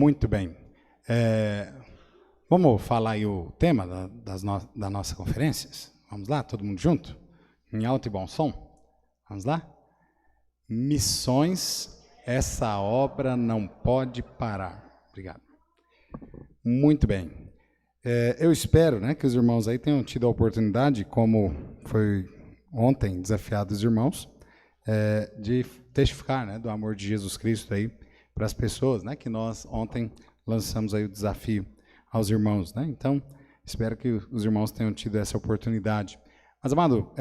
Muito bem. Vamos falar aí o tema da nossa conferência? Vamos lá, todo mundo junto? Em alto e bom som? Vamos lá? Missões, essa obra não pode parar. Obrigado. Muito bem. Eu espero, né, que os irmãos aí tenham tido a oportunidade, como foi ontem desafiado os irmãos, de testificar, né, do amor de Jesus Cristo aí para as pessoas, né, que nós ontem lançamos aí o desafio aos irmãos, né? Então, espero que os irmãos tenham tido essa oportunidade. Mas, amado,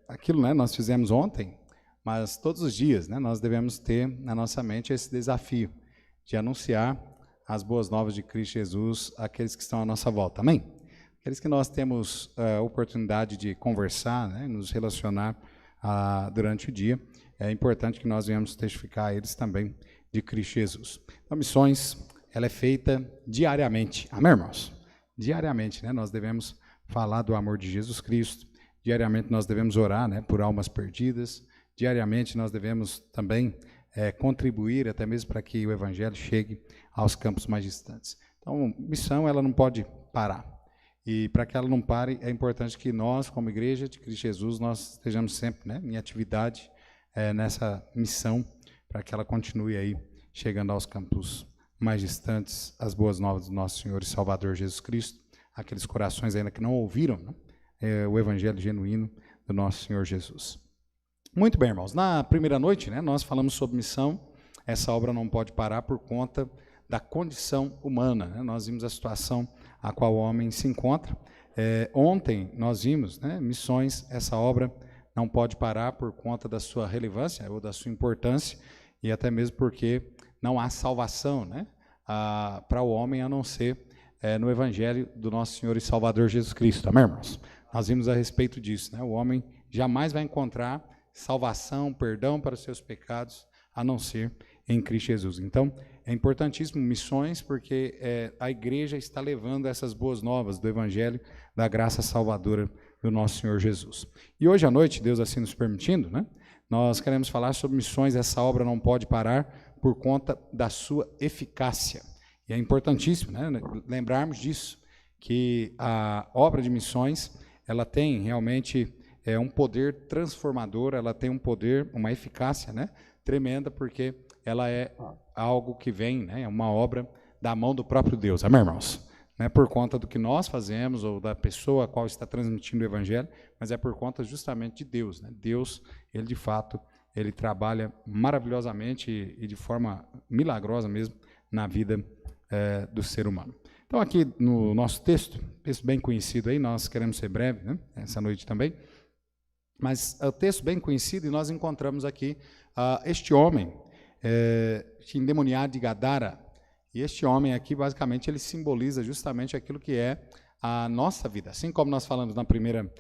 aquilo, né, nós fizemos ontem, mas todos os dias, né, nós devemos ter na nossa mente esse desafio de anunciar as boas novas de Cristo Jesus àqueles que estão à nossa volta. Amém? Aqueles que nós temos a oportunidade de conversar, né, nos relacionar durante o dia, é importante que nós venhamos testificar a eles também de Cristo Jesus. Então, missões, ela é feita diariamente. Amém, irmãos? Diariamente, né, nós devemos falar do amor de Jesus Cristo. Diariamente nós devemos orar, né, por almas perdidas. Diariamente nós devemos também contribuir até mesmo para que o evangelho chegue aos campos mais distantes. Então, missão, ela não pode parar. E para que ela não pare, é importante que nós, como igreja de Cristo Jesus, nós estejamos sempre, né, em atividade nessa missão, para que ela continue aí chegando aos campos mais distantes, as boas novas do nosso Senhor e Salvador Jesus Cristo, aqueles corações ainda que não ouviram, né, o evangelho genuíno do nosso Senhor Jesus. Muito bem, irmãos. Na primeira noite, né, nós falamos sobre missão. Essa obra não pode parar por conta da condição humana, né? Nós vimos a situação a qual o homem se encontra. Ontem nós vimos, né, missões, essa obra não pode parar por conta da sua relevância ou da sua importância, e até mesmo porque não há salvação, né, para o homem a não ser no evangelho do nosso Senhor e Salvador Jesus Cristo. Amém, irmãos? Nós vimos a respeito disso, né? O homem jamais vai encontrar salvação, perdão para os seus pecados, a não ser em Cristo Jesus. Então, é importantíssimo missões, porque a igreja está levando essas boas novas do evangelho, da graça salvadora do nosso Senhor Jesus. E hoje à noite, Deus assim nos permitindo, né, nós queremos falar sobre missões. Essa obra não pode parar por conta da sua eficácia. E é importantíssimo, né, lembrarmos disso, que a obra de missões, ela tem realmente um poder transformador, ela tem um poder, uma eficácia, né, tremenda, porque ela é algo que vem, né, é uma obra da mão do próprio Deus. Amém, irmãos? Não é por conta do que nós fazemos ou da pessoa a qual está transmitindo o evangelho, mas é por conta justamente de Deus, né? Deus, ele de fato, ele trabalha maravilhosamente e de forma milagrosa mesmo na vida do ser humano. Então, aqui no nosso texto bem conhecido aí, nós queremos ser breve, né, essa noite também, mas é o texto bem conhecido, e nós encontramos aqui este homem endemoniado de Gadara. E este homem aqui, basicamente, ele simboliza justamente aquilo que é a nossa vida. Assim como nós falamos na primeira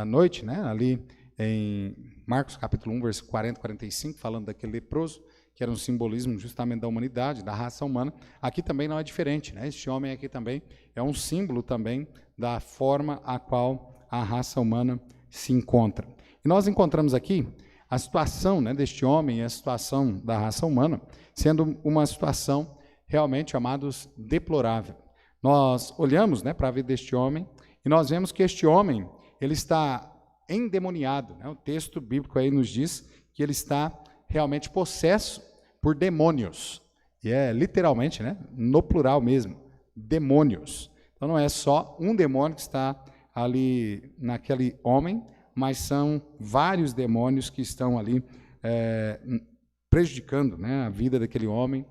noite, né, ali em Marcos capítulo 1, versículo 40 e 45, falando daquele leproso, que era um simbolismo justamente da humanidade, da raça humana. Aqui também não é diferente, né? Este homem aqui também é um símbolo também da forma a qual a raça humana se encontra. E nós encontramos aqui a situação, né, deste homem e a situação da raça humana sendo uma situação realmente, amados, deplorável. Nós olhamos, né, para a vida deste homem e nós vemos que este homem, ele está endemoniado, né? O texto bíblico aí nos diz que ele está realmente possesso por demônios. E é literalmente, né, no plural mesmo, demônios. Então não é só um demônio que está ali naquele homem, mas são vários demônios que estão ali prejudicando, né, a vida daquele homem,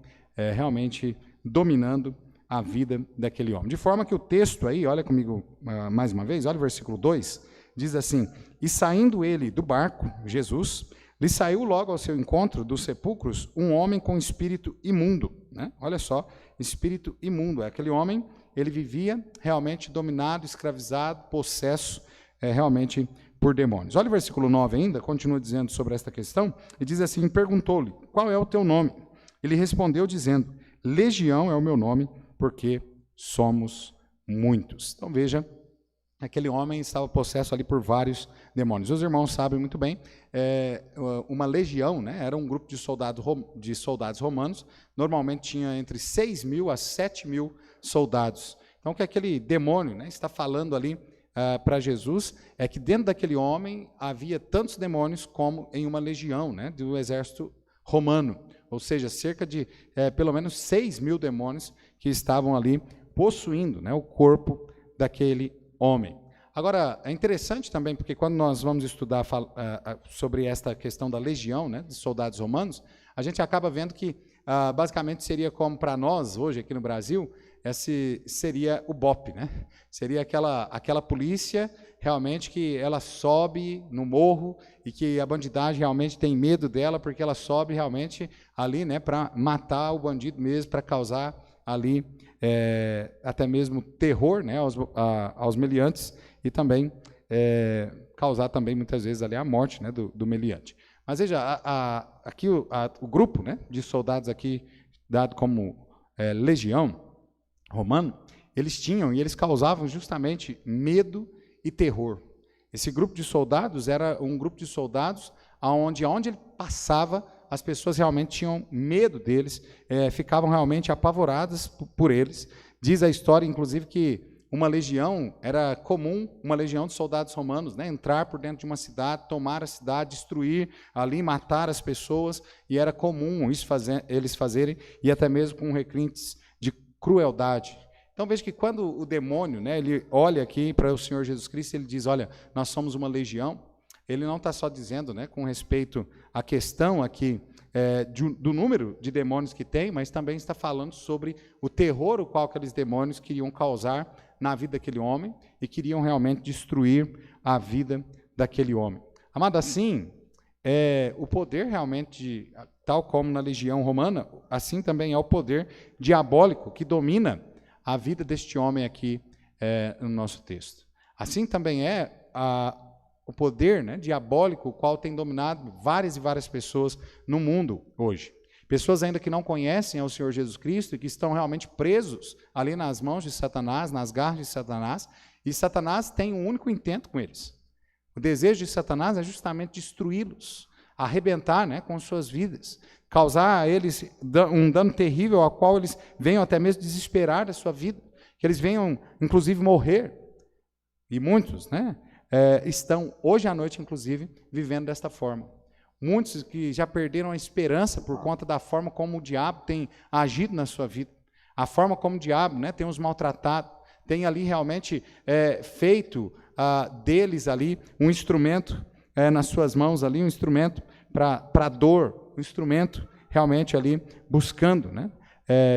realmente dominando a vida daquele homem. De forma que o texto aí, olha comigo mais uma vez, olha o versículo 2, diz assim: e saindo ele do barco, Jesus, lhe saiu logo ao seu encontro dos sepulcros um homem com espírito imundo, né? Olha só, espírito imundo, aquele homem, ele vivia realmente dominado, escravizado, possesso, realmente por demônios. Olha o versículo 9 ainda, continua dizendo sobre esta questão, e diz assim: perguntou-lhe, qual é o teu nome? Ele respondeu dizendo, Legião é o meu nome, porque somos muitos. Então veja aquele homem estava possesso ali por vários demônios. Os irmãos sabem muito bem, uma legião, né, era um grupo de soldados romanos, normalmente tinha entre 6.000 a 7.000 soldados. Então, o que aquele demônio, né, está falando ali para Jesus é que dentro daquele homem havia tantos demônios como em uma legião, né, do exército romano, ou seja, cerca de pelo menos 6.000 demônios que estavam ali possuindo, né, o corpo daquele homem. Agora, é interessante também, porque quando nós vamos estudar sobre esta questão da legião, né, de soldados romanos, a gente acaba vendo que basicamente seria como para nós, hoje aqui no Brasil, esse seria o BOPE, né? Seria aquela polícia realmente que ela sobe no morro e que a bandidagem realmente tem medo dela porque ela sobe realmente ali, né, para matar o bandido mesmo, para causar ali até mesmo terror, né, aos meliantes e também causar também muitas vezes ali a morte, né, do meliante. Mas veja, aqui o grupo, né, de soldados aqui dado como legião romano, eles tinham e eles causavam justamente medo e terror. Esse grupo de soldados era um grupo de soldados onde ele passava, as pessoas realmente tinham medo deles, ficavam realmente apavoradas por eles. Diz a história, inclusive, que uma legião, era comum, uma legião de soldados romanos, né, entrar por dentro de uma cidade, tomar a cidade, destruir ali, matar as pessoas, e era comum isso eles fazerem, e até mesmo com requintes de crueldade. Então veja que quando o demônio, né, ele olha aqui para o Senhor Jesus Cristo, ele diz, olha, nós somos uma legião, ele não está só dizendo, né, com respeito à questão aqui do número de demônios que tem, mas também está falando sobre o terror o qual aqueles demônios queriam causar na vida daquele homem e queriam realmente destruir a vida daquele homem. Amado, assim, o poder realmente, tal como na legião romana, assim também é o poder diabólico que domina a vida deste homem aqui no nosso texto. Assim também o poder, né, diabólico, o qual tem dominado várias e várias pessoas no mundo hoje. Pessoas ainda que não conhecem ao Senhor Jesus Cristo e que estão realmente presos ali nas mãos de Satanás, nas garras de Satanás, e Satanás tem um único intento com eles. O desejo de Satanás é justamente destruí-los, arrebentar, né, com suas vidas, causar a eles um dano terrível ao qual eles venham até mesmo desesperar da sua vida, que eles venham, inclusive, morrer. E muitos, né, estão, hoje à noite, inclusive, vivendo desta forma. Muitos que já perderam a esperança por conta da forma como o diabo tem agido na sua vida, a forma como o diabo, né, tem os maltratado, tem ali realmente feito deles ali um instrumento nas suas mãos, ali, um instrumento para dor, um instrumento realmente ali buscando, né,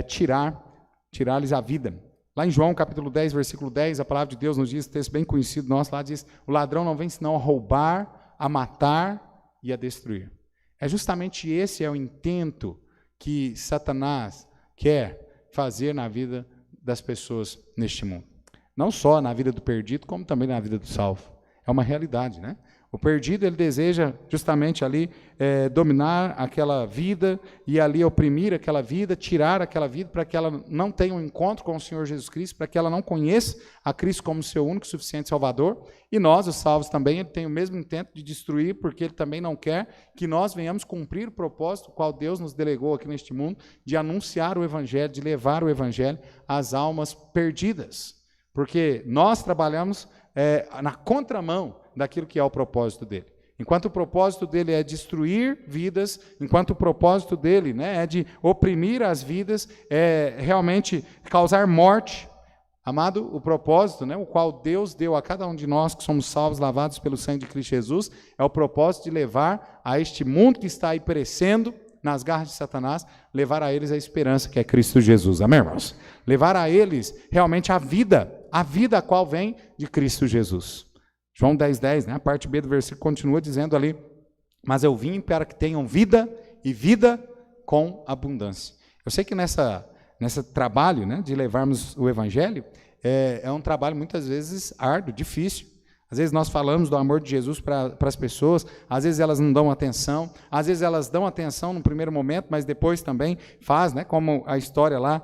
tirar-lhes a vida. Lá em João capítulo 10, versículo 10, a palavra de Deus nos diz, texto bem conhecido nosso, lá diz, o ladrão não vem senão a roubar, a matar e a destruir. É justamente esse o intento que Satanás quer fazer na vida das pessoas neste mundo. Não só na vida do perdido, como também na vida do salvo. É uma realidade, né? O perdido, ele deseja justamente ali dominar aquela vida e ali oprimir aquela vida, tirar aquela vida para que ela não tenha um encontro com o Senhor Jesus Cristo, para que ela não conheça a Cristo como seu único e suficiente Salvador. E nós, os salvos também, ele tem o mesmo intento de destruir, porque ele também não quer que nós venhamos cumprir o propósito qual Deus nos delegou aqui neste mundo, de anunciar o Evangelho, de levar o Evangelho às almas perdidas. Porque nós trabalhamos na contramão daquilo que é o propósito dele. Enquanto o propósito dele é destruir vidas, enquanto o propósito dele, né, é de oprimir as vidas, realmente causar morte. Amado, o propósito, né, o qual Deus deu a cada um de nós que somos salvos, lavados pelo sangue de Cristo Jesus, é o propósito de levar a este mundo que está aí perecendo nas garras de Satanás, levar a eles a esperança que é Cristo Jesus. Amém, irmãos? Levar a eles realmente a vida a qual vem de Cristo Jesus. João 10:10, né? A parte B do versículo continua dizendo ali, mas eu vim para que tenham vida e vida com abundância. Eu sei que nesse trabalho, né, de levarmos o Evangelho, é um trabalho muitas vezes árduo, difícil. Às vezes nós falamos do amor de Jesus para as pessoas, às vezes elas não dão atenção, às vezes elas dão atenção no primeiro momento, mas depois também faz, né? Como a história lá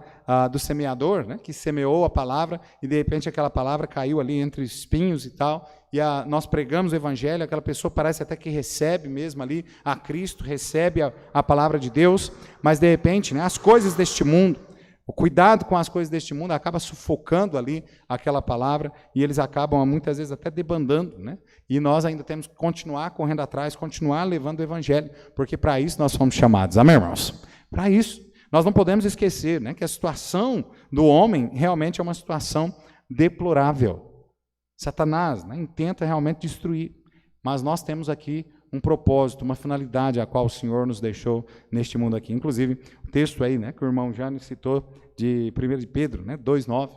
do semeador, né? Que semeou a palavra e de repente aquela palavra caiu ali entre espinhos e tal, e nós pregamos o evangelho, aquela pessoa parece até que recebe mesmo ali a Cristo, recebe a palavra de Deus, mas de repente, né? As coisas deste mundo, o cuidado com as coisas deste mundo acaba sufocando ali aquela palavra e eles acabam muitas vezes até debandando, né? E nós ainda temos que continuar correndo atrás, continuar levando o evangelho, porque para isso nós fomos chamados, amém, irmãos? Para isso. Nós não podemos esquecer, né, que a situação do homem realmente é uma situação deplorável. Satanás, né, intenta realmente destruir, mas nós temos aqui um propósito, uma finalidade a qual o Senhor nos deixou neste mundo aqui. Inclusive, o texto aí, né, que o irmão Jânio citou, de 1 de Pedro, né, 2,9,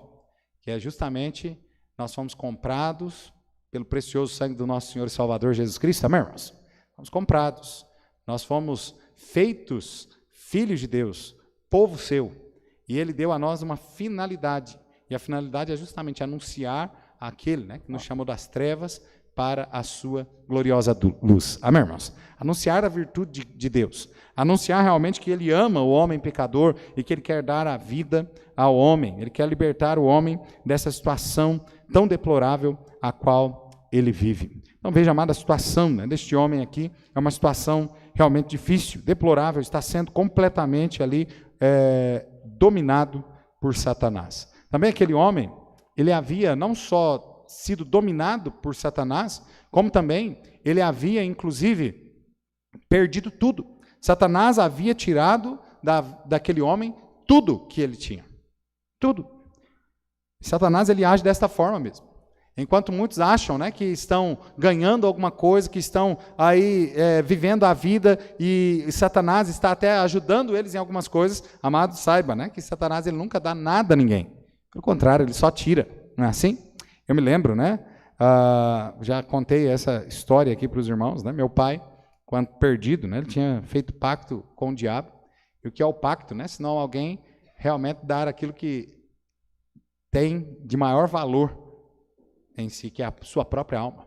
que é justamente, nós fomos comprados pelo precioso sangue do nosso Senhor e Salvador Jesus Cristo, amém, irmãos? Fomos comprados, nós fomos feitos filhos de Deus, povo seu, e Ele deu a nós uma finalidade, e a finalidade é justamente anunciar aquele, né, que nos chamou das trevas para a sua gloriosa luz. Amém, irmãos? Anunciar a virtude de Deus. Anunciar realmente que Ele ama o homem pecador e que Ele quer dar a vida ao homem. Ele quer libertar o homem dessa situação tão deplorável a qual ele vive. Então veja, amada, a situação, né, deste homem aqui é uma situação realmente difícil, deplorável, está sendo completamente ali dominado por Satanás. Também aquele homem, ele havia não só sido dominado por Satanás, como também ele havia, inclusive, perdido tudo. Satanás havia tirado daquele homem tudo que ele tinha. Tudo. Satanás, ele age desta forma mesmo. Enquanto muitos acham, né, que estão ganhando alguma coisa, que estão aí vivendo a vida e Satanás está até ajudando eles em algumas coisas, amado, saiba, né, que Satanás ele nunca dá nada a ninguém. Pelo contrário, ele só tira. Não é assim? Eu me lembro, né? Já contei essa história aqui para os irmãos, né? Meu pai, quando perdido, né? Ele tinha feito pacto com o diabo. E o que é o pacto, né? Senão alguém realmente dar aquilo que tem de maior valor em si, que é a sua própria alma.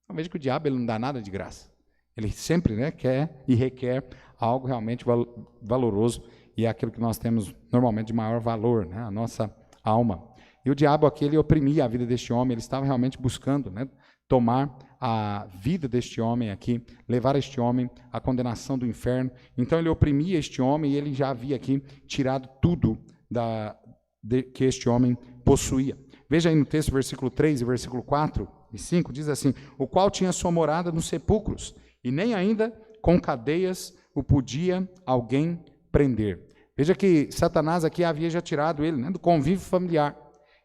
Eu vejo que o diabo ele não dá nada de graça. Ele sempre, né, quer e requer algo realmente valoroso e é aquilo que nós temos normalmente de maior valor, né? A nossa alma. E o diabo aqui, ele oprimia a vida deste homem, ele estava realmente buscando, né, tomar a vida deste homem aqui, levar este homem à condenação do inferno. Então ele oprimia este homem e ele já havia aqui tirado tudo que este homem possuía. Veja aí no texto, versículo 3 e versículo 4 e 5, diz assim: o qual tinha sua morada nos sepulcros, e nem ainda com cadeias o podia alguém prender. Veja que Satanás aqui havia já tirado ele, né, do convívio familiar.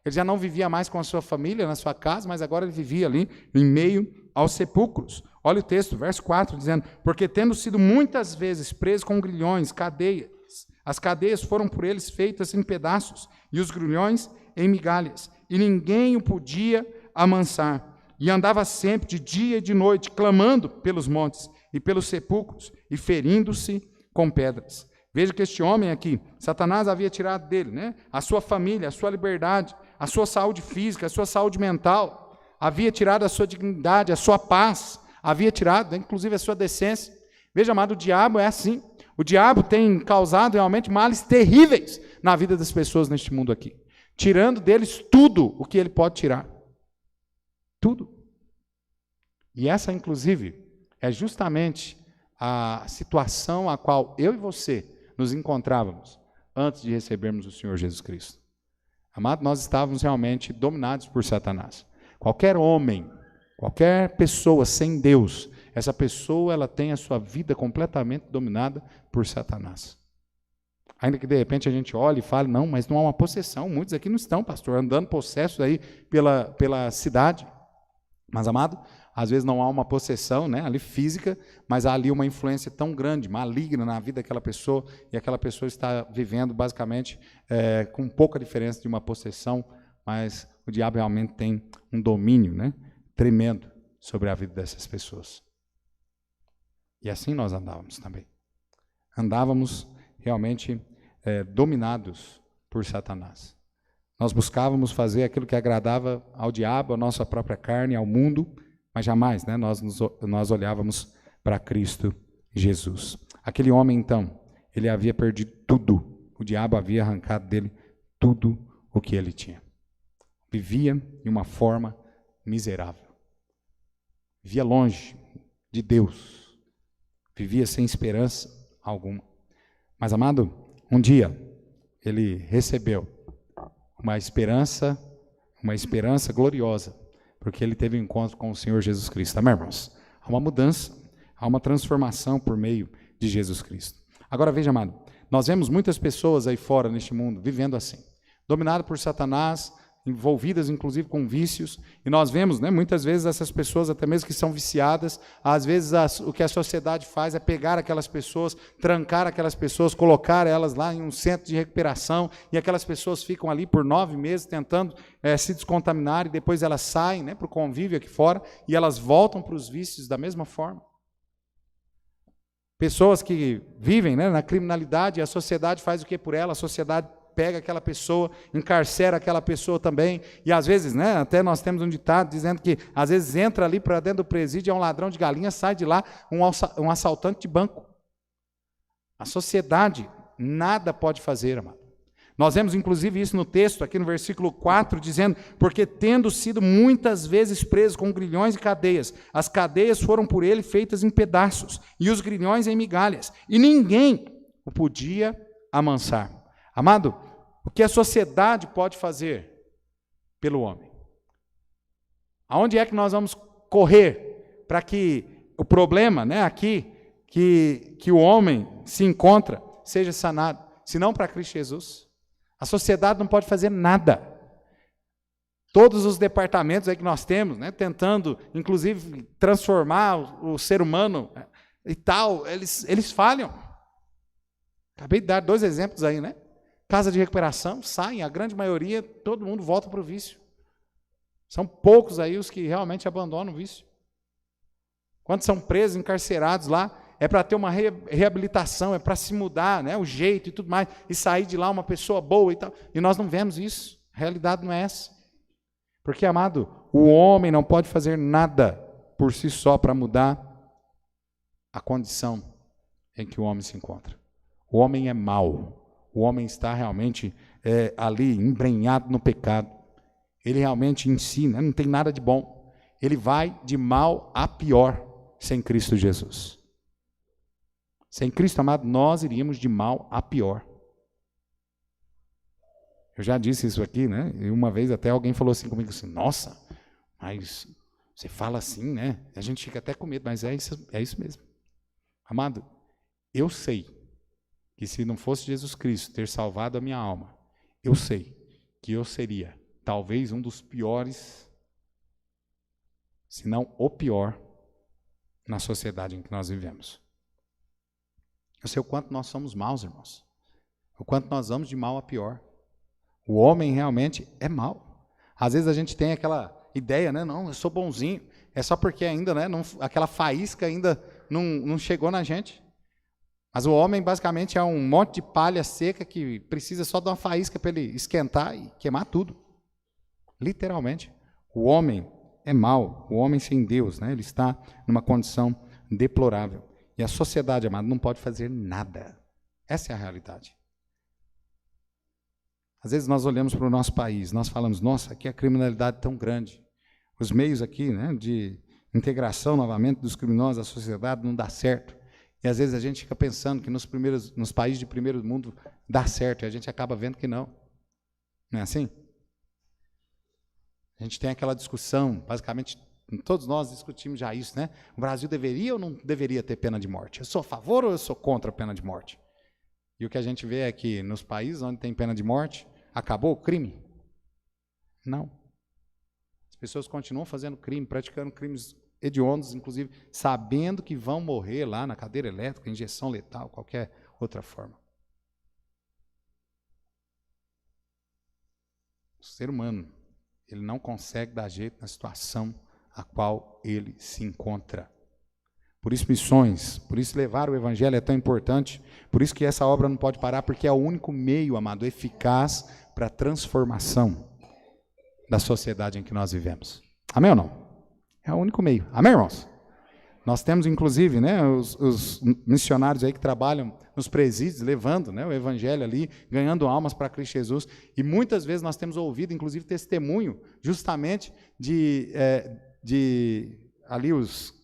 Ele já não vivia mais com a sua família, na sua casa, mas agora ele vivia ali em meio aos sepulcros. Olha o texto, verso 4, dizendo: porque tendo sido muitas vezes preso com grilhões, cadeias, as cadeias foram por eles feitas em pedaços, e os grilhões em migalhas, e ninguém o podia amansar. E andava sempre de dia e de noite, clamando pelos montes e pelos sepulcros, e ferindo-se com pedras. Veja que este homem aqui, Satanás havia tirado dele, né, a sua família, a sua liberdade, a sua saúde física, a sua saúde mental, havia tirado a sua dignidade, a sua paz, havia tirado, né, inclusive, a sua decência. Veja, amado, o diabo é assim. O diabo tem causado realmente males terríveis na vida das pessoas neste mundo aqui, tirando deles tudo o que ele pode tirar. Tudo. E essa, inclusive, é justamente a situação a qual eu e você nos encontrávamos antes de recebermos o Senhor Jesus Cristo. Amado, nós estávamos realmente dominados por Satanás. Qualquer homem, qualquer pessoa sem Deus, essa pessoa ela tem a sua vida completamente dominada por Satanás. Ainda que de repente a gente olhe e fale, não, mas não há uma possessão. Muitos aqui não estão, pastor, andando possessos aí pela cidade. Mas, amado, às vezes não há uma possessão, né, ali física, mas há ali uma influência tão grande, maligna na vida daquela pessoa, e aquela pessoa está vivendo basicamente com pouca diferença de uma possessão, mas o diabo realmente tem um domínio, né, tremendo sobre a vida dessas pessoas. E assim nós andávamos também. Andávamos realmente dominados por Satanás. Nós buscávamos fazer aquilo que agradava ao diabo, à nossa própria carne, ao mundo, mas jamais, né, nós olhávamos para Cristo Jesus. Aquele homem, então, ele havia perdido tudo. O diabo havia arrancado dele tudo o que ele tinha. Vivia de uma forma miserável. Vivia longe de Deus. Vivia sem esperança alguma. Mas, amado, um dia ele recebeu uma esperança gloriosa, porque ele teve um encontro com o Senhor Jesus Cristo. Amém, irmãos? Há uma mudança, há uma transformação por meio de Jesus Cristo. Agora veja, amado, nós vemos muitas pessoas aí fora neste mundo vivendo assim, dominadas por Satanás, envolvidas inclusive com vícios, e nós vemos, né, muitas vezes essas pessoas até mesmo que são viciadas, às vezes o que a sociedade faz é pegar aquelas pessoas, trancar aquelas pessoas, colocar elas lá em um centro de recuperação, e aquelas pessoas ficam ali por 9 meses tentando se descontaminar, e depois elas saem, né, para o convívio aqui fora, e elas voltam para os vícios da mesma forma. Pessoas que vivem, né, na criminalidade, e a sociedade faz o que por ela? A sociedade pega aquela pessoa, encarcera aquela pessoa também, e às vezes, né, até nós temos um ditado dizendo que às vezes entra ali para dentro do presídio, é um ladrão de galinha, sai de lá um assaltante de banco. A sociedade nada pode fazer, amado. Nós vemos inclusive isso no texto, aqui no versículo 4, dizendo, porque tendo sido muitas vezes preso com grilhões e cadeias, as cadeias foram por ele feitas em pedaços, e os grilhões em migalhas, e ninguém o podia amansar. Amado, o que a sociedade pode fazer pelo homem? Aonde é que nós vamos correr para que o problema, né, aqui, que o homem se encontra, seja sanado, se não para Cristo Jesus? A sociedade não pode fazer nada. Todos os departamentos aí que nós temos, né, tentando, inclusive, transformar o ser humano e tal, eles falham. Acabei de dar 2 exemplos aí, né? Casa de recuperação, saem, a grande maioria, todo mundo volta para o vício. São poucos aí os que realmente abandonam o vício. Quando são presos, encarcerados lá, é para ter uma reabilitação, é para se mudar, né, o jeito e tudo mais, e sair de lá uma pessoa boa e tal. E nós não vemos isso, a realidade não é essa. Porque, amado, o homem não pode fazer nada por si só para mudar a condição em que o homem se encontra. O homem é mau. O homem está realmente ali, embrenhado no pecado. Ele realmente ensina, não tem nada de bom. Ele vai de mal a pior sem Cristo Jesus. Sem Cristo, amado, nós iríamos de mal a pior. Eu já disse isso aqui, né? E uma vez até alguém falou assim comigo, assim, nossa, mas você fala assim, né? A gente fica até com medo, mas é isso mesmo. Amado, eu sei que se não fosse Jesus Cristo ter salvado a minha alma, eu sei que eu seria talvez um dos piores, se não o pior, na sociedade em que nós vivemos. Eu sei o quanto nós somos maus, irmãos. O quanto nós vamos de mal a pior. O homem realmente é mau. Às vezes a gente tem aquela ideia, né? Não, eu sou bonzinho. É só porque ainda, né? Aquela faísca ainda não chegou na gente. Mas o homem basicamente é um monte de palha seca que precisa só de uma faísca para ele esquentar e queimar tudo. Literalmente. O homem é mau, o homem sem Deus, né? Ele está numa condição deplorável. E a sociedade, amado, não pode fazer nada. Essa é a realidade. Às vezes nós olhamos para o nosso país, nós falamos, nossa, aqui a criminalidade é tão grande. Os meios aqui, né, de integração novamente dos criminosos à sociedade não dá certo. E às vezes a gente fica pensando que nos países de primeiro mundo dá certo, e a gente acaba vendo que não. Não é assim? A gente tem aquela discussão, basicamente, todos nós discutimos já isso, né? O Brasil deveria ou não deveria ter pena de morte? Eu sou a favor ou eu sou contra a pena de morte? E o que a gente vê é que nos países onde tem pena de morte, acabou o crime? Não. As pessoas continuam fazendo crime, praticando crimes hediondos, inclusive sabendo que vão morrer lá na cadeira elétrica, injeção letal, qualquer outra forma. O ser humano, ele não consegue dar jeito na situação a qual ele se encontra. Por isso missões, por isso levar o evangelho é tão importante, por isso que essa obra não pode parar, porque é o único meio, amado, eficaz para a transformação da sociedade em que nós vivemos. Amém ou não? É o único meio. Amém, irmãos? Nós temos, inclusive, né, os missionários aí que trabalham nos presídios, levando, né, o evangelho ali, ganhando almas para Cristo Jesus. E muitas vezes nós temos ouvido, inclusive, testemunho, justamente, de ali os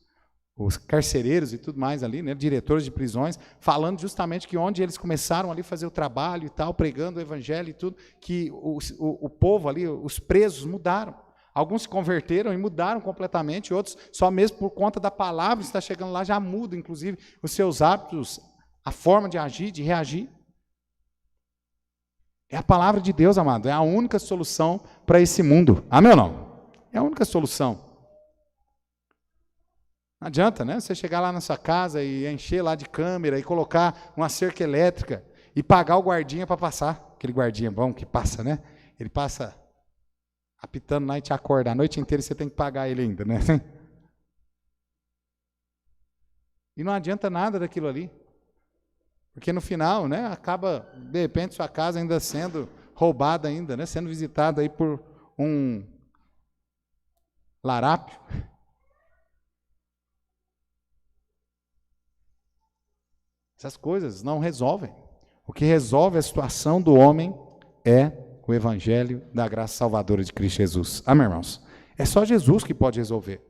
carcereiros e tudo mais ali, né, diretores de prisões, falando justamente que onde eles começaram ali a fazer o trabalho e tal, pregando o evangelho e tudo, que o povo ali, os presos mudaram. Alguns se converteram e mudaram completamente, outros só mesmo por conta da palavra está chegando lá, já mudam, inclusive, os seus hábitos, a forma de agir, de reagir. É a palavra de Deus, amado, é a única solução para esse mundo. Amém ou não? É a única solução. Não adianta, né? Você chegar lá na sua casa e encher lá de câmera e colocar uma cerca elétrica e pagar o guardinha para passar. Aquele guardinha bom que passa, né? Ele passa apitando lá e te acorda. A noite inteira você tem que pagar ele ainda, né? E não adianta nada daquilo ali. Porque no final, né, acaba, de repente, sua casa ainda sendo roubada ainda, né? Sendo visitada aí por um larápio. Essas coisas não resolvem. O que resolve a situação do homem é o evangelho da graça salvadora de Cristo Jesus. Amém, irmãos? É só Jesus que pode resolver.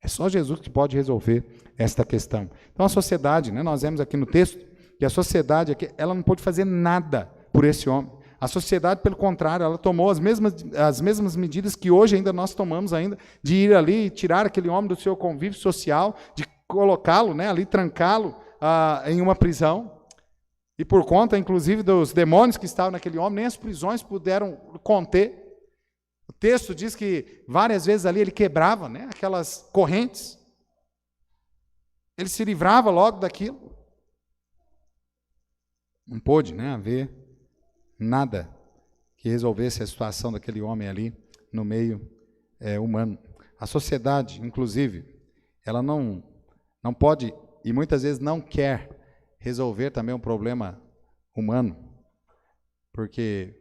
É só Jesus que pode resolver esta questão. Então a sociedade, né, nós vemos aqui no texto, que a sociedade aqui, ela não pôde fazer nada por esse homem. A sociedade, pelo contrário, ela tomou as mesmas medidas que hoje ainda nós tomamos ainda, de ir ali e tirar aquele homem do seu convívio social, de colocá-lo, né, ali, trancá-lo em uma prisão. E por conta, inclusive, dos demônios que estavam naquele homem, nem as prisões puderam conter. O texto diz que várias vezes ali ele quebrava, né, aquelas correntes. Ele se livrava logo daquilo. Não pôde, né, haver nada que resolvesse a situação daquele homem ali no meio humano. A sociedade, inclusive, ela não pode e muitas vezes não quer resolver também um problema humano, porque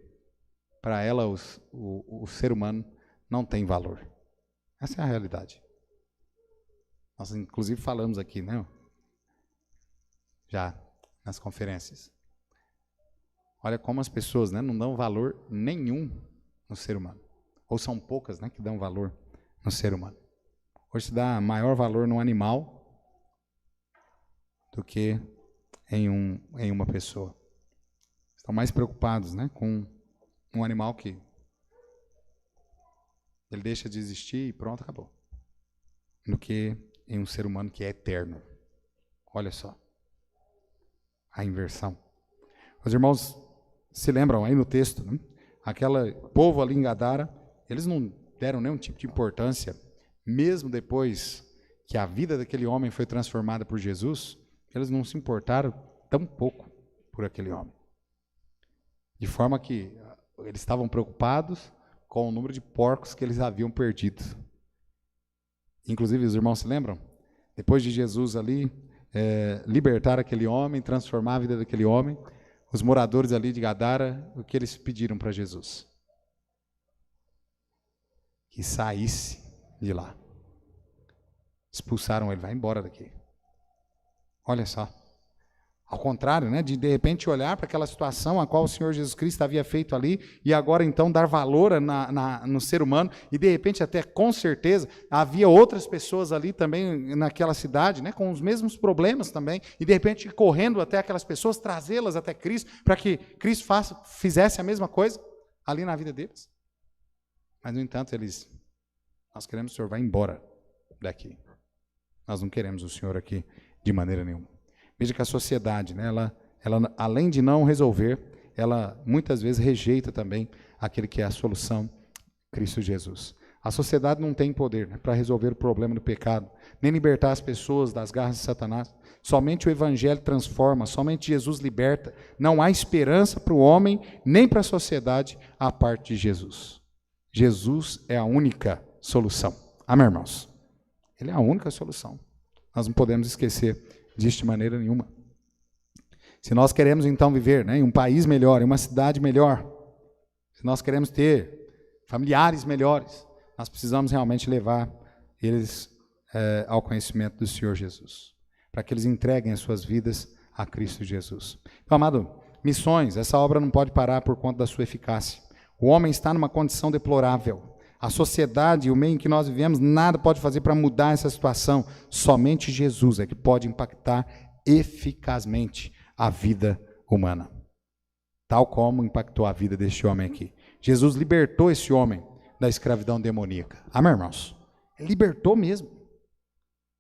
para ela o ser humano não tem valor. Essa é a realidade. Nós inclusive falamos aqui, né? Já nas conferências. Olha como as pessoas, né, não dão valor nenhum no ser humano. Ou são poucas, né, que dão valor no ser humano. Hoje se dá maior valor no animal do que em uma pessoa. Estão mais preocupados, né, com um animal que ele deixa de existir e pronto, acabou. Do que em um ser humano que é eterno. Olha só a inversão. Os irmãos se lembram aí no texto, né? Aquele povo ali em Gadara, eles não deram nenhum tipo de importância, mesmo depois que a vida daquele homem foi transformada por Jesus, eles não se importaram tão pouco por aquele homem. De forma que eles estavam preocupados com o número de porcos que eles haviam perdido. Inclusive, os irmãos se lembram? Depois de Jesus ali libertar aquele homem, transformar a vida daquele homem, os moradores ali de Gadara, o que eles pediram para Jesus? Que saísse de lá. Expulsaram ele, vai embora daqui. Olha só. Ao contrário, né, de repente olhar para aquela situação a qual o Senhor Jesus Cristo havia feito ali e agora então dar valor no ser humano e de repente até com certeza havia outras pessoas ali também naquela cidade, né, com os mesmos problemas também e de repente correndo até aquelas pessoas, trazê-las até Cristo para que Cristo fizesse a mesma coisa ali na vida deles. Mas no entanto nós queremos que o Senhor vá embora daqui. Nós não queremos o Senhor aqui de maneira nenhuma. Veja que a sociedade, né, ela além de não resolver, ela muitas vezes rejeita também aquele que é a solução, Cristo Jesus. A sociedade não tem poder, né, para resolver o problema do pecado, nem libertar as pessoas das garras de Satanás. Somente o Evangelho transforma, somente Jesus liberta. Não há esperança para o homem, nem para a sociedade, à parte de Jesus. Jesus é a única solução. Amém, irmãos? Ele é a única solução. Nós não podemos esquecer disso de maneira nenhuma. Se nós queremos então viver, né, em um país melhor, em uma cidade melhor, se nós queremos ter familiares melhores, nós precisamos realmente levar eles ao conhecimento do Senhor Jesus, para que eles entreguem as suas vidas a Cristo Jesus. Então, amado, missões, essa obra não pode parar por conta da sua eficácia. O homem está numa condição deplorável. A sociedade e o meio em que nós vivemos, nada pode fazer para mudar essa situação. Somente Jesus é que pode impactar eficazmente a vida humana, tal como impactou a vida deste homem aqui. Jesus libertou esse homem da escravidão demoníaca. Amém, irmãos? Ele libertou mesmo.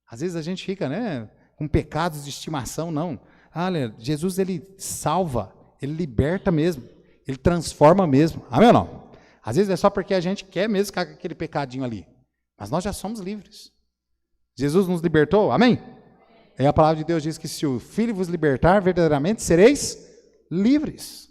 Às vezes a gente fica, né, com pecados de estimação, não. Olha, Jesus, ele salva, ele liberta mesmo, ele transforma mesmo. Amém ou não? Às vezes é só porque a gente quer mesmo ficar com aquele pecadinho ali. Mas nós já somos livres. Jesus nos libertou, amém? E a palavra de Deus diz que se o Filho vos libertar, verdadeiramente sereis livres.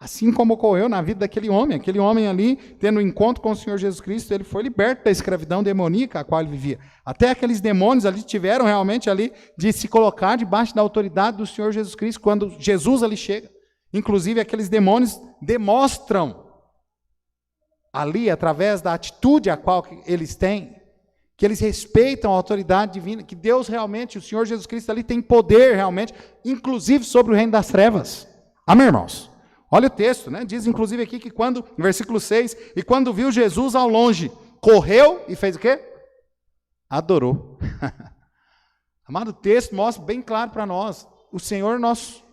Assim como ocorreu na vida daquele homem ali, tendo um encontro com o Senhor Jesus Cristo, ele foi liberto da escravidão demoníaca a qual ele vivia. Até aqueles demônios ali tiveram realmente ali de se colocar debaixo da autoridade do Senhor Jesus Cristo, quando Jesus ali chega. Inclusive aqueles demônios demonstram ali, através da atitude a qual eles têm, que eles respeitam a autoridade divina, que Deus realmente, o Senhor Jesus Cristo ali tem poder realmente, inclusive sobre o reino das trevas. Amém, irmãos? Olha o texto, né? Diz inclusive aqui que quando, no versículo 6, e quando viu Jesus ao longe, correu e fez o quê? Adorou. Amado, o texto mostra bem claro para nós, o Senhor nosso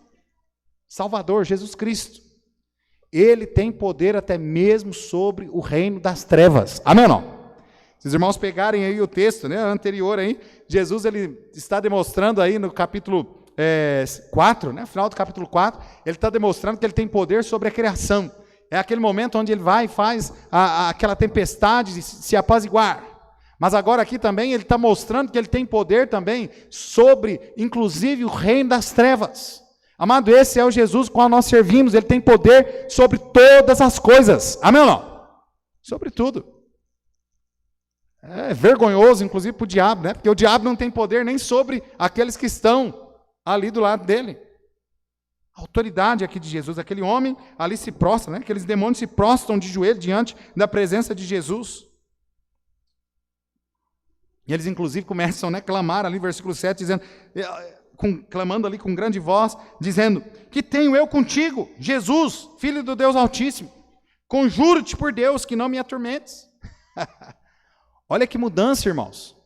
Salvador, Jesus Cristo, ele tem poder até mesmo sobre o reino das trevas. Amém ou não? Se os irmãos pegarem aí o texto, né, anterior aí, Jesus ele está demonstrando aí no capítulo 4, né, final do capítulo 4, ele está demonstrando que ele tem poder sobre a criação. É aquele momento onde ele vai e faz aquela tempestade se apaziguar. Mas agora aqui também ele está mostrando que ele tem poder também sobre, inclusive, o reino das trevas. Amado, esse é o Jesus com qual nós servimos, ele tem poder sobre todas as coisas. Amém ou não? Sobre tudo. É vergonhoso, inclusive, para o diabo, né? Porque o diabo não tem poder nem sobre aqueles que estão ali do lado dele. A autoridade aqui de Jesus, aquele homem ali se prostra, né? Aqueles demônios se prostram de joelho diante da presença de Jesus. E eles, inclusive, começam a clamar ali, versículo 7, dizendo, clamando ali com grande voz, dizendo, que tenho eu contigo, Jesus, Filho do Deus Altíssimo, conjuro-te por Deus que não me atormentes. Olha que mudança, irmãos.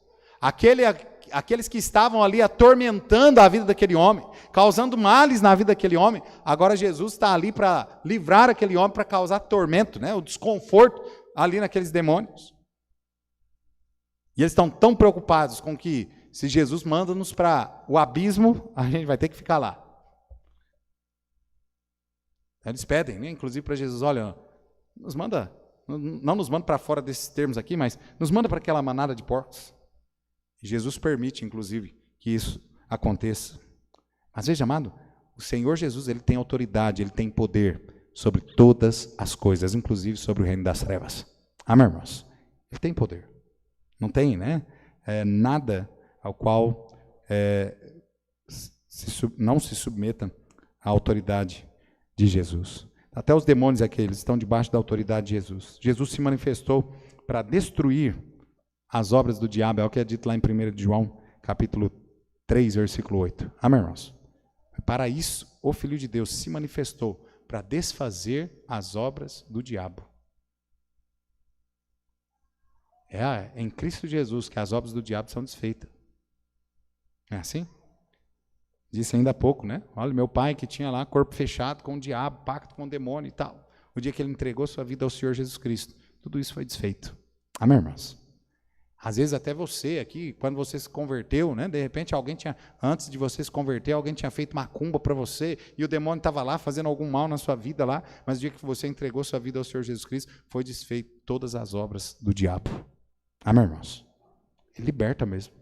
Aqueles que estavam ali atormentando a vida daquele homem, causando males na vida daquele homem, agora Jesus está ali para livrar aquele homem, para causar tormento, né, o desconforto ali naqueles demônios. E eles estão tão preocupados com que, se Jesus manda-nos para o abismo, a gente vai ter que ficar lá. Eles pedem, né, inclusive para Jesus, olha, nos manda... Não nos manda para fora desses termos aqui, mas nos manda para aquela manada de porcos. E Jesus permite, inclusive, que isso aconteça. Mas veja, amado, o Senhor Jesus, ele tem autoridade, ele tem poder sobre todas as coisas, inclusive sobre o reino das trevas. Amém, irmãos? Ele tem poder. Não tem, né? Nada ao qual não se submeta à autoridade de Jesus. Até os demônios aqui, eles estão debaixo da autoridade de Jesus. Jesus se manifestou para destruir as obras do diabo, é o que é dito lá em 1 João, capítulo 3, versículo 8. Amém, irmãos? Para isso, o Filho de Deus se manifestou para desfazer as obras do diabo. É em Cristo Jesus que as obras do diabo são desfeitas. É assim? Disse ainda há pouco, né? Olha, meu pai que tinha lá corpo fechado com o diabo, pacto com o demônio e tal. O dia que ele entregou sua vida ao Senhor Jesus Cristo, tudo isso foi desfeito. Amém, irmãos? Às vezes até você aqui, quando você se converteu, né? De repente alguém tinha, antes de você se converter, alguém tinha feito macumba para você e o demônio estava lá fazendo algum mal na sua vida lá, mas o dia que você entregou sua vida ao Senhor Jesus Cristo, foi desfeito todas as obras do diabo. Amém, irmãos? Ele liberta mesmo.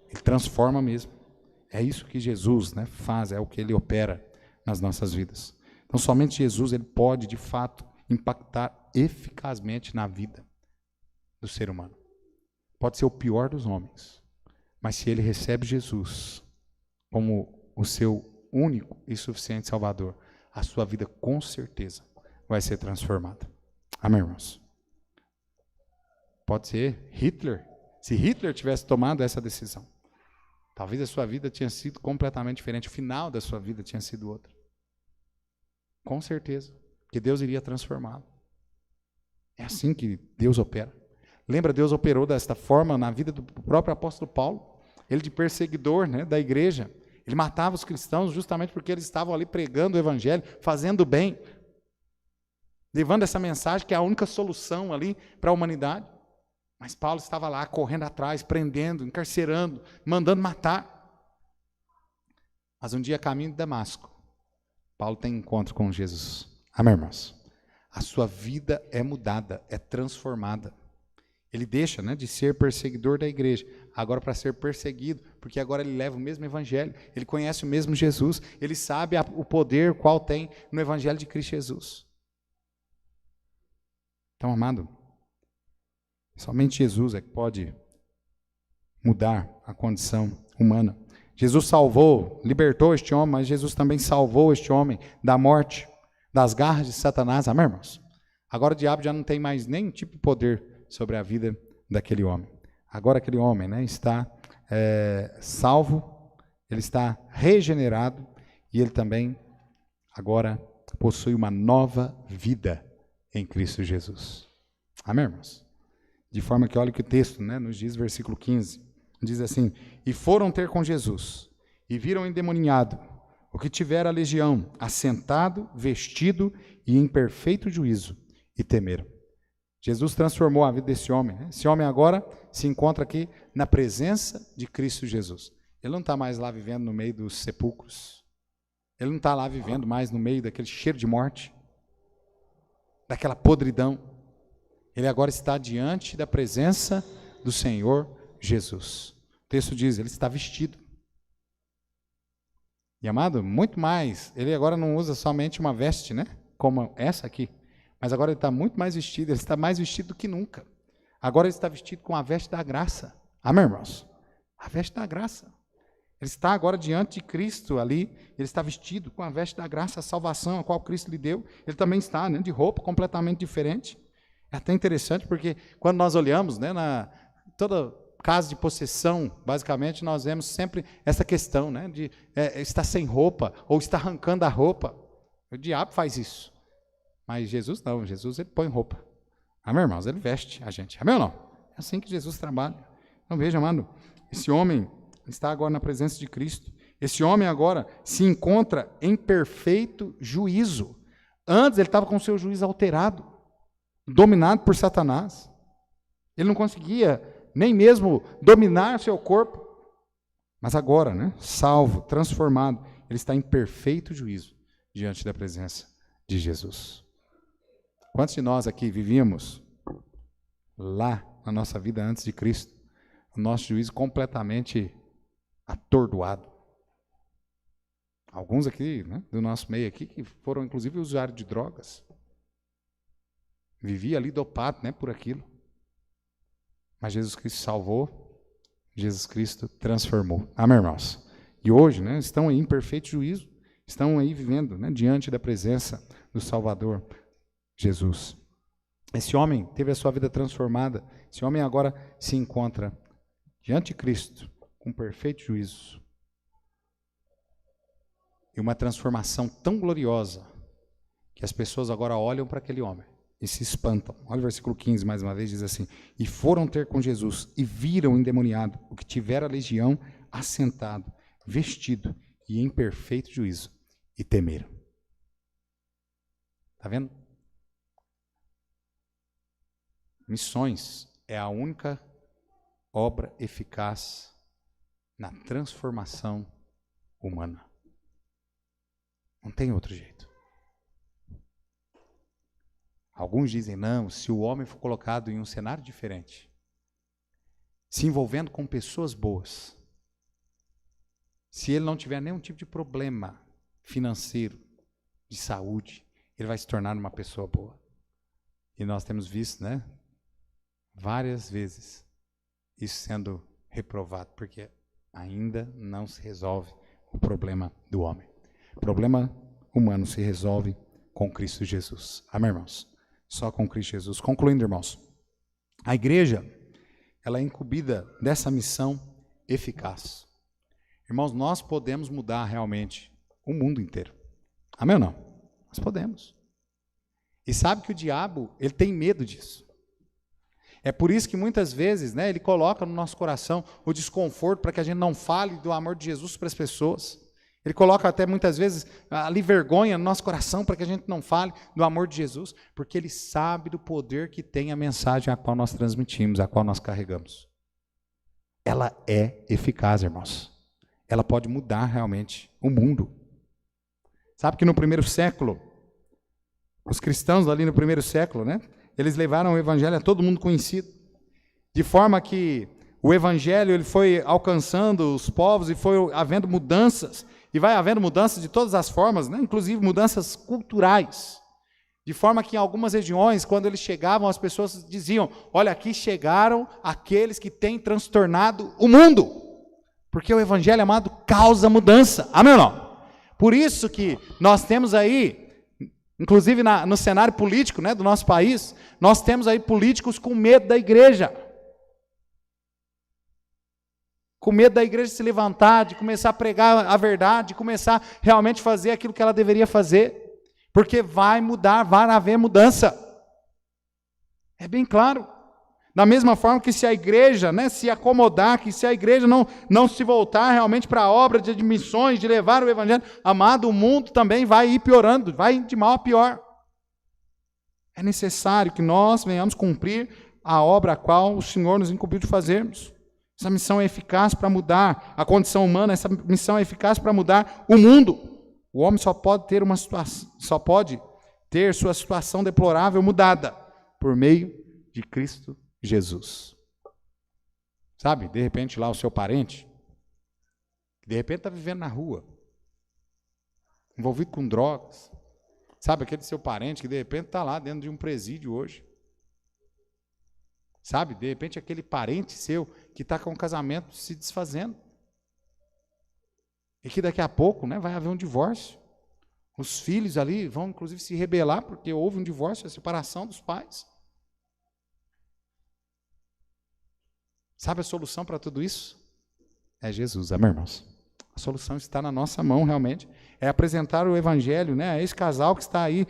Ele transforma mesmo. É isso que Jesus, né, faz, é o que ele opera nas nossas vidas. Então, somente Jesus ele pode, de fato, impactar eficazmente na vida do ser humano. Pode ser o pior dos homens, Mas se ele recebe Jesus como o seu único e suficiente Salvador, a sua vida com certeza vai ser transformada. Amém, irmãos? Pode ser Hitler. Se Hitler tivesse tomado essa decisão, talvez a sua vida tinha sido completamente diferente. O final da sua vida tinha sido outro. Com certeza. Porque Deus iria transformá-lo. É assim que Deus opera. Lembra, Deus operou desta forma na vida do próprio apóstolo Paulo. Ele de perseguidor, né, da igreja. Ele matava os cristãos justamente porque eles estavam ali pregando o evangelho, fazendo bem. Levando essa mensagem que é a única solução ali para a humanidade. Mas Paulo estava lá, correndo atrás, prendendo, encarcerando, mandando matar. Mas um dia, a caminho de Damasco, Paulo tem encontro com Jesus. Amém, irmãos? A sua vida é mudada, é transformada. Ele deixa, né, de ser perseguidor da igreja, agora para ser perseguido, porque agora ele leva o mesmo evangelho, ele conhece o mesmo Jesus, ele sabe o poder qual tem no evangelho de Cristo Jesus. Então, amado, somente Jesus é que pode mudar a condição humana. Jesus salvou, libertou este homem, mas Jesus também salvou este homem da morte, das garras de Satanás. Amém, irmãos? Agora o diabo já não tem mais nenhum tipo de poder sobre a vida daquele homem. Agora aquele homem, né, está salvo, ele está regenerado e ele também agora possui uma nova vida em Cristo Jesus. Amém, irmãos? De forma que, olha o que o texto, né, nos diz, versículo 15, diz assim: e foram ter com Jesus, e viram endemoniado, o que tivera a legião, assentado, vestido e em perfeito juízo, e temeram. Jesus transformou a vida desse homem, né? Esse homem agora se encontra aqui na presença de Cristo Jesus. Ele não está mais lá vivendo no meio dos sepulcros. Ele não está lá vivendo mais no meio daquele cheiro de morte, daquela podridão. Ele agora está diante da presença do Senhor Jesus. O texto diz, ele está vestido. E amado, muito mais, ele agora não usa somente uma veste, né? Como essa aqui. Mas agora ele está muito mais vestido, ele está mais vestido do que nunca. Agora ele está vestido com a veste da graça. Amém, irmãos? A veste da graça. Ele está agora diante de Cristo ali, ele está vestido com a veste da graça, a salvação a qual Cristo lhe deu. Ele também está, né, de roupa completamente diferente. É até interessante porque quando nós olhamos, né, toda casa de possessão, basicamente, nós vemos sempre essa questão, né, de estar sem roupa ou estar arrancando a roupa. O diabo faz isso. Mas Jesus não, Jesus ele põe roupa. Amém, irmãos? Ele veste a gente. Amém ou não? É assim que Jesus trabalha. Então veja, amado, esse homem está agora na presença de Cristo. Esse homem agora se encontra em perfeito juízo. Antes ele estava com o seu juízo alterado, dominado por Satanás. Ele não conseguia nem mesmo dominar seu corpo. Mas agora, né, salvo, transformado, ele está em perfeito juízo diante da presença de Jesus. Quantos de nós aqui vivíamos lá na nossa vida antes de Cristo, o nosso juízo completamente atordoado? Alguns aqui, né, do nosso meio aqui, que foram inclusive usuários de drogas. Vivia ali dopado, né, por aquilo. Mas Jesus Cristo salvou, Jesus Cristo transformou. Amém, irmãos? E hoje, né, estão aí em perfeito juízo, estão aí vivendo, né, diante da presença do Salvador Jesus. Esse homem teve a sua vida transformada. Esse homem agora se encontra diante de Cristo com perfeito juízo. E uma transformação tão gloriosa que as pessoas agora olham para aquele homem e se espantam. Olha o versículo 15 mais uma vez, diz assim: e foram ter com Jesus e viram o endemoniado, o que tivera a legião, assentado, vestido e em perfeito juízo, e temeram. Está vendo? Missões é a única obra eficaz na transformação humana. Não tem outro jeito. Alguns dizem, não, se o homem for colocado em um cenário diferente, se envolvendo com pessoas boas, se ele não tiver nenhum tipo de problema financeiro, de saúde, ele vai se tornar uma pessoa boa. E nós temos visto, né, várias vezes isso sendo reprovado, porque ainda não se resolve o problema do homem. O problema humano se resolve com Cristo Jesus. Amém, irmãos? Só com Cristo Jesus. Concluindo, irmãos, a igreja, ela é incumbida dessa missão eficaz. Irmãos, nós podemos mudar realmente o mundo inteiro. Amém ou não? Nós podemos. E sabe que o diabo, ele tem medo disso. É por isso que muitas vezes, né, ele coloca no nosso coração o desconforto para que a gente não fale do amor de Jesus para as pessoas. Ele coloca até muitas vezes ali vergonha no nosso coração para que a gente não fale do amor de Jesus, porque ele sabe do poder que tem a mensagem a qual nós transmitimos, a qual nós carregamos. Ela é eficaz, irmãos. Ela pode mudar realmente o mundo. Sabe que no primeiro século, os cristãos ali no primeiro século, né, eles levaram o evangelho a todo mundo conhecido, de forma que o evangelho ele foi alcançando os povos e foi havendo mudanças, e vai havendo mudanças de todas as formas, né, inclusive mudanças culturais, de forma que em algumas regiões, quando eles chegavam, as pessoas diziam, olha, aqui chegaram aqueles que têm transtornado o mundo, porque o evangelho, amado, causa mudança, amém ou não? Por isso que nós temos aí, inclusive no cenário político, né, do nosso país, nós temos aí políticos com medo da igreja. Com medo da igreja se levantar, de começar a pregar a verdade, de começar realmente a fazer aquilo que ela deveria fazer. Porque vai mudar, vai haver mudança. É bem claro. Da mesma forma que se a igreja, né, se acomodar, que se a igreja não se voltar realmente para a obra de missões, de levar o evangelho, amado, o mundo também vai ir piorando, vai de mal a pior. É necessário que nós venhamos cumprir a obra a qual o Senhor nos incumbiu de fazermos. Essa missão é eficaz para mudar a condição humana, essa missão é eficaz para mudar o mundo. O homem só pode ter sua situação deplorável mudada por meio de Cristo Jesus. Sabe, de repente lá o seu parente, de repente está vivendo na rua, envolvido com drogas. Sabe, aquele seu parente que de repente está lá dentro de um presídio hoje. Sabe, de repente aquele parente seu que está com o casamento se desfazendo. E que daqui a pouco, né, vai haver um divórcio. Os filhos ali vão inclusive se rebelar porque houve um divórcio, a separação dos pais. Sabe a solução para tudo isso? É Jesus, amém, irmãos? A solução está na nossa mão, realmente. É apresentar o evangelho, né, a esse casal que está aí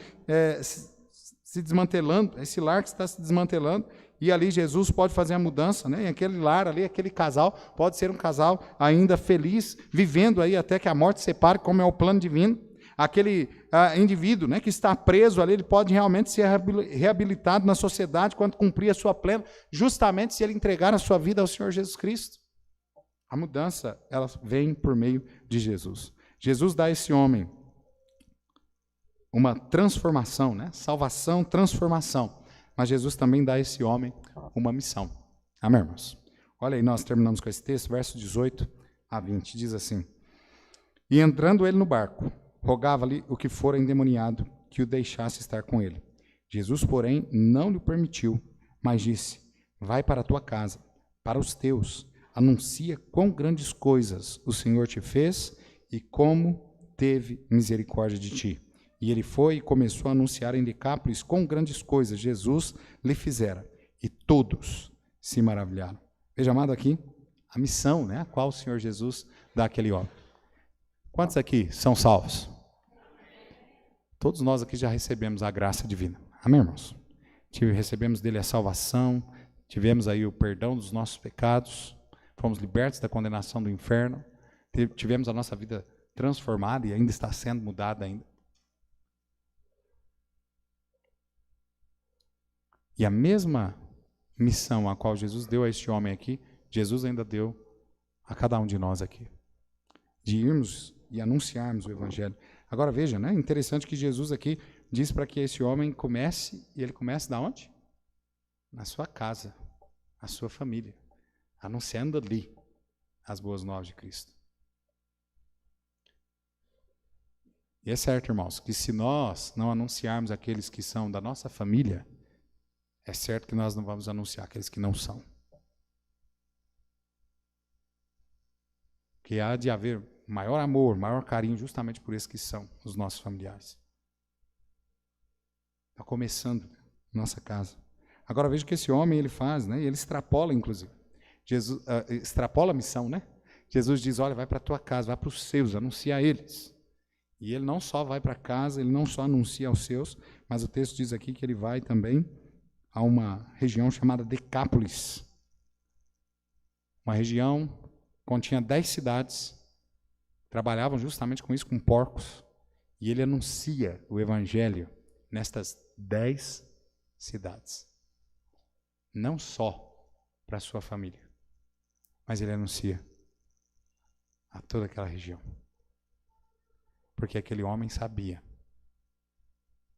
se desmantelando, esse lar que está se desmantelando, e ali Jesus pode fazer a mudança, né? E aquele lar ali, aquele casal, pode ser um casal ainda feliz, vivendo aí até que a morte separe, como é o plano divino. Aquele indivíduo, né, que está preso ali, ele pode realmente ser reabilitado na sociedade quando cumprir a sua plena, justamente se ele entregar a sua vida ao Senhor Jesus Cristo. A mudança, ela vem por meio de Jesus. Jesus dá a esse homem uma transformação, né? Salvação, transformação. Mas Jesus também dá a esse homem uma missão. Amém, irmãos? Olha aí, nós terminamos com esse texto, verso 18 a 20, diz assim: E entrando ele no barco, rogava-lhe o que fora endemoniado que o deixasse estar com ele. Jesus, porém, não lhe permitiu, mas disse: Vai para a tua casa, para os teus, anuncia quão grandes coisas o Senhor te fez e como teve misericórdia de ti. E ele foi e começou a anunciar em Decápolis quão grandes coisas Jesus lhe fizera. E todos se maravilharam. Veja, amado, aqui a missão, né, a qual o Senhor Jesus dá àquele homem. Quantos aqui são salvos? Todos nós aqui já recebemos a graça divina. Amém, irmãos? Recebemos dele a salvação, tivemos aí o perdão dos nossos pecados, fomos libertos da condenação do inferno, tivemos a nossa vida transformada e ainda está sendo mudada ainda. E a mesma missão a qual Jesus deu a este homem aqui, Jesus ainda deu a cada um de nós aqui. De irmos e anunciarmos o evangelho. Agora veja, né? Interessante que Jesus aqui diz para que esse homem comece, e ele comece da onde? Na sua casa, na sua família, anunciando ali as boas novas de Cristo. E é certo, irmãos, que se nós não anunciarmos aqueles que são da nossa família, é certo que nós não vamos anunciar aqueles que não são. Porque há de haver maior amor, maior carinho, justamente por esses que são os nossos familiares. Está começando nossa casa. Agora veja o que esse homem ele faz, né? E ele extrapola, inclusive. Jesus extrapola a missão, né? Jesus diz, olha, vai para a tua casa, vai para os seus, anuncia a eles. E ele não só vai para casa, ele não só anuncia aos seus, mas o texto diz aqui que ele vai também a uma região chamada Decápolis. Uma região que continha 10 cidades, trabalhavam justamente com isso, com porcos. E ele anuncia o evangelho nestas 10 cidades. Não só para a sua família, mas ele anuncia a toda aquela região. Porque aquele homem sabia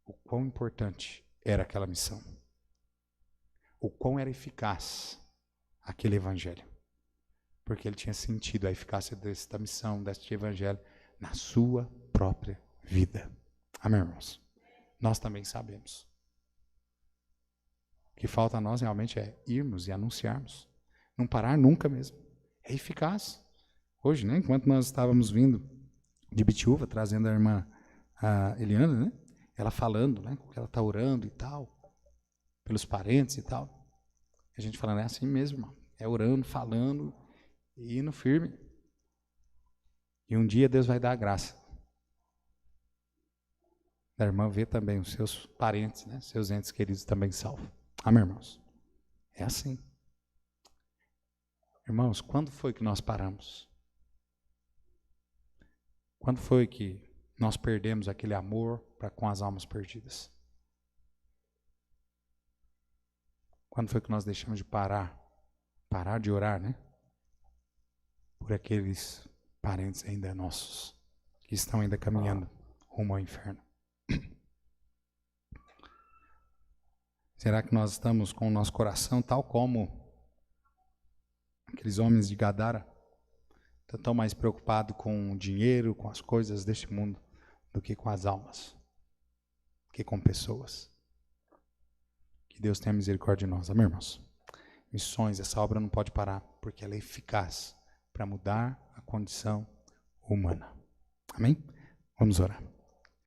o quão importante era aquela missão. O quão era eficaz aquele evangelho. Porque ele tinha sentido a eficácia desta missão, deste evangelho, na sua própria vida. Amém, irmãos? Nós também sabemos. O que falta a nós realmente é irmos e anunciarmos. Não parar nunca mesmo. É eficaz. Hoje, né, enquanto nós estávamos vindo de Bitiúva, trazendo a irmã Eliana, né, ela falando, né, que ela está orando e tal, pelos parentes e tal. A gente falando, é assim mesmo, irmão. É orando, falando e indo firme. E um dia Deus vai dar a graça da irmã ver também os seus parentes, né, seus entes queridos também salvos. Amém, irmãos? É assim. Irmãos, quando foi que nós paramos? Quando foi que nós perdemos aquele amor para com as almas perdidas? Quando foi que nós deixamos de parar de orar, né? Por aqueles parentes ainda nossos, que estão ainda caminhando rumo ao inferno. Será que nós estamos com o nosso coração tal como aqueles homens de Gadara? Estão mais preocupados com o dinheiro, com as coisas deste mundo, do que com as almas, do que com pessoas. Que Deus tenha misericórdia de nós, amém, irmãos? Missões, essa obra não pode parar, porque ela é eficaz para mudar a condição humana. Amém? Vamos orar.